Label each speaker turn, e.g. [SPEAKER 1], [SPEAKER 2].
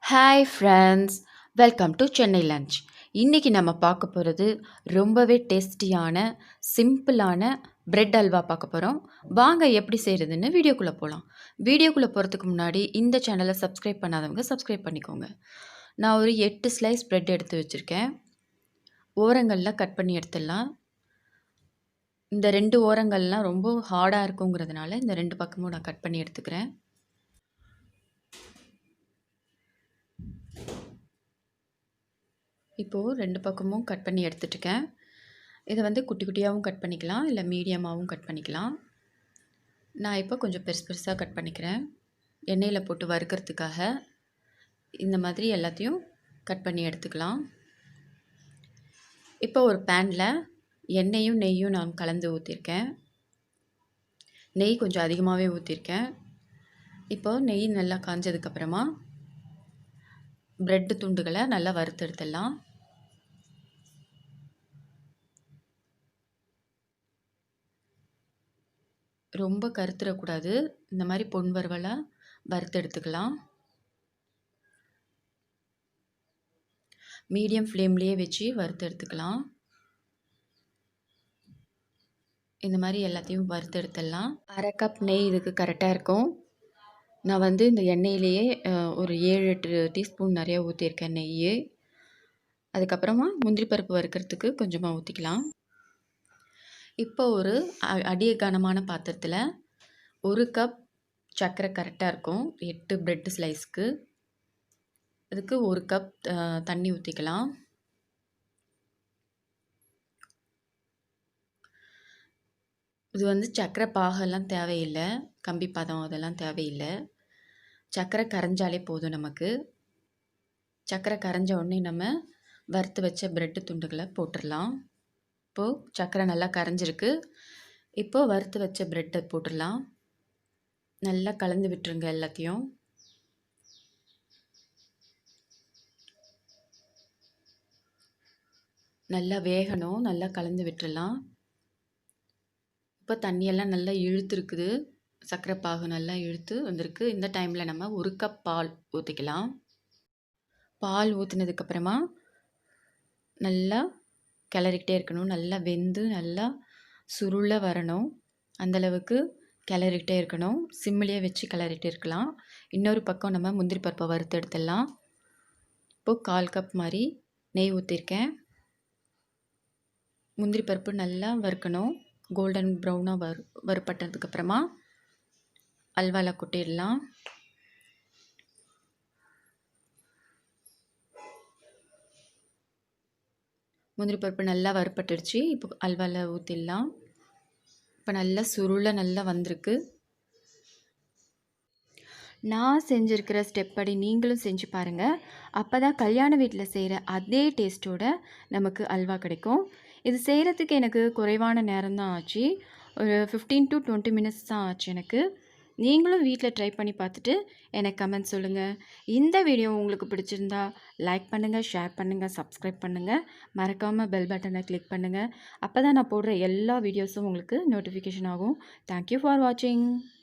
[SPEAKER 1] Hi friends, welcome to Chennai lunch. இன்றைக்கி நம்ம பார்க்க போகிறது ரொம்பவே டேஸ்டியான சிம்பிளான பிரெட் அல்வா பார்க்க போகிறோம். வாங்க எப்படி செய்கிறதுன்னு வீடியோக்குள்ளே போகலாம். வீடியோக்குள்ளே போகிறதுக்கு முன்னாடி இந்த சேனலை சப்ஸ்கிரைப் பண்ணாதவங்க சப்ஸ்கிரைப் பண்ணிக்கோங்க. நான் ஒரு 8 ஸ்லைஸ் பிரெட் எடுத்து வச்சுருக்கேன். ஓரங்களில் கட் பண்ணி எடுத்துடலாம். இந்த 2 ஓரங்கள்லாம் ரொம்ப ஹார்டாக இருக்குங்கிறதுனால இந்த 2 பக்கமும் நான் கட் பண்ணி எடுத்துக்கிறேன். இப்போது 2 பக்கமும் கட் பண்ணி எடுத்துட்டுருக்கேன். இதை வந்து குட்டி குட்டியாகவும் கட் பண்ணிக்கலாம், இல்லை மீடியமாகவும் கட் பண்ணிக்கலாம். நான் இப்போ கொஞ்சம் பெருசு பெருசாக கட் பண்ணிக்கிறேன். எண்ணெயில் போட்டு வறுக்கிறதுக்காக இந்த மாதிரி எல்லாத்தையும் கட் பண்ணி எடுத்துக்கலாம். இப்போ ஒரு பேனில் எண்ணெயும் நெய்யும் நான் கலந்து ஊற்றிருக்கேன். நெய் கொஞ்சம் அதிகமாகவே ஊற்றிருக்கேன். இப்போது நெய் நல்லா காஞ்சதுக்கப்புறமா பிரெட்டு துண்டுகளை நல்லா வறுத்து எடுத்துடலாம். ரொம்ப கருத்துடக்கூடாது. இந்த மாதிரி பொன் வறுவலாக வறுத்து எடுத்துக்கலாம். மீடியம் ஃப்ளேம்லேயே வச்சு வறுத்து எடுத்துக்கலாம். இந்த மாதிரி எல்லாத்தையும் வறுத்து எடுத்துடலாம். 1/2 கப் நெய் இதுக்கு கரெக்டாக இருக்கும். நான் வந்து இந்த எண்ணெயிலேயே ஒரு 7-8 டீஸ்பூன் நிறைய ஊற்றிருக்கேன் நெய். அதுக்கப்புறமா முந்திரி பருப்பு வறுக்கிறதுக்கு கொஞ்சமாக ஊற்றிக்கலாம். இப்போ ஒரு அடிகனமான பாத்திரத்தில் 1 கப் சர்க்கரை கரெக்டாக இருக்கும். 8 பிரெட் ஸ்லைஸ்க்கு. அதுக்கு 1 கப் தண்ணி ஊற்றிக்கலாம். இது வந்து சர்க்கரை பாகெல்லாம் தேவையில்லை, கம்பி பதம் அதெல்லாம் தேவையில்லை. சர்க்கரை கரைஞ்சாலே போதும் நமக்கு. சர்க்கரை கரைஞ்ச உடனே நம்ம வறுத்து வச்ச பிரெட்டு துண்டுகளை போட்டுடலாம். இப்போது சர்க்கரை நல்லா கரைஞ்சிருக்கு. இப்போது வறுத்து வச்ச பிரெட்டை போட்டுடலாம். நல்லா கலந்து விட்டுருங்க எல்லாத்தையும். நல்லா வேகணும், நல்லா கலந்து விட்டுடலாம். இப்போ தண்ணியெல்லாம் நல்லா இழுத்துருக்குது. சர்க்கரை பாகு நல்லா இழுத்து வந்திருக்கு. இந்த டைமில் நம்ம 1 கப் பால் ஊற்றிக்கலாம். பால் ஊற்றினதுக்கப்புறமா நல்லா கிளறிக்கிட்டே இருக்கணும். நல்லா வெந்து நல்லா சுருள வரணும். அந்தளவுக்கு கிளறிக்கிட்டே இருக்கணும். சிம்மிலேயே வச்சு கிளறிட்டே இருக்கலாம். இன்னொரு பக்கம் நம்ம முந்திரி பருப்பை வறுத்து எடுத்துடலாம். இப்போது 1/4 கப் மாதிரி நெய் ஊற்றிருக்கேன். முந்திரி பருப்பு நல்லா வறுக்கணும். கோல்டன் ப்ரௌனாக வறுப்பட்டதுக்கப்புறமா அல்வாவில் கொட்டிடலாம். முந்திரி பருப்பு நல்லா வறுப்பட்டுடுச்சு. இப்போ அல்வாவில் ஊற்றிடலாம். இப்போ நல்லா சுருள நல்லா வந்திருக்கு. நான் செஞ்சுருக்கிற ஸ்டெப் படி நீங்களும் செஞ்சு பாருங்கள். அப்போ தான் கல்யாண வீட்டில் செய்கிற அதே டேஸ்ட்டோட நமக்கு அல்வா கிடைக்கும். இது செய்கிறதுக்கு எனக்கு குறைவான நேரம் தான் ஆச்சு. ஒரு 15 to 20 மினிட்ஸ் தான் ஆச்சு எனக்கு. நீங்களும் வீட்டில் ட்ரை பண்ணி பார்த்துட்டு எனக்கு கமெண்ட் சொல்லுங்கள். இந்த வீடியோ உங்களுக்கு பிடிச்சிருந்தா லைக் பண்ணுங்கள், ஷேர் பண்ணுங்கள், சப்ஸ்கிரைப் பண்ணுங்கள். மறக்காமல் பெல் பட்டனை கிளிக் பண்ணுங்கள். அப்போ தான் நான் போடுற எல்லா வீடியோஸும் உங்களுக்கு நோட்டிஃபிகேஷன் ஆகும். தேங்க்யூ ஃபார் வாட்சிங்.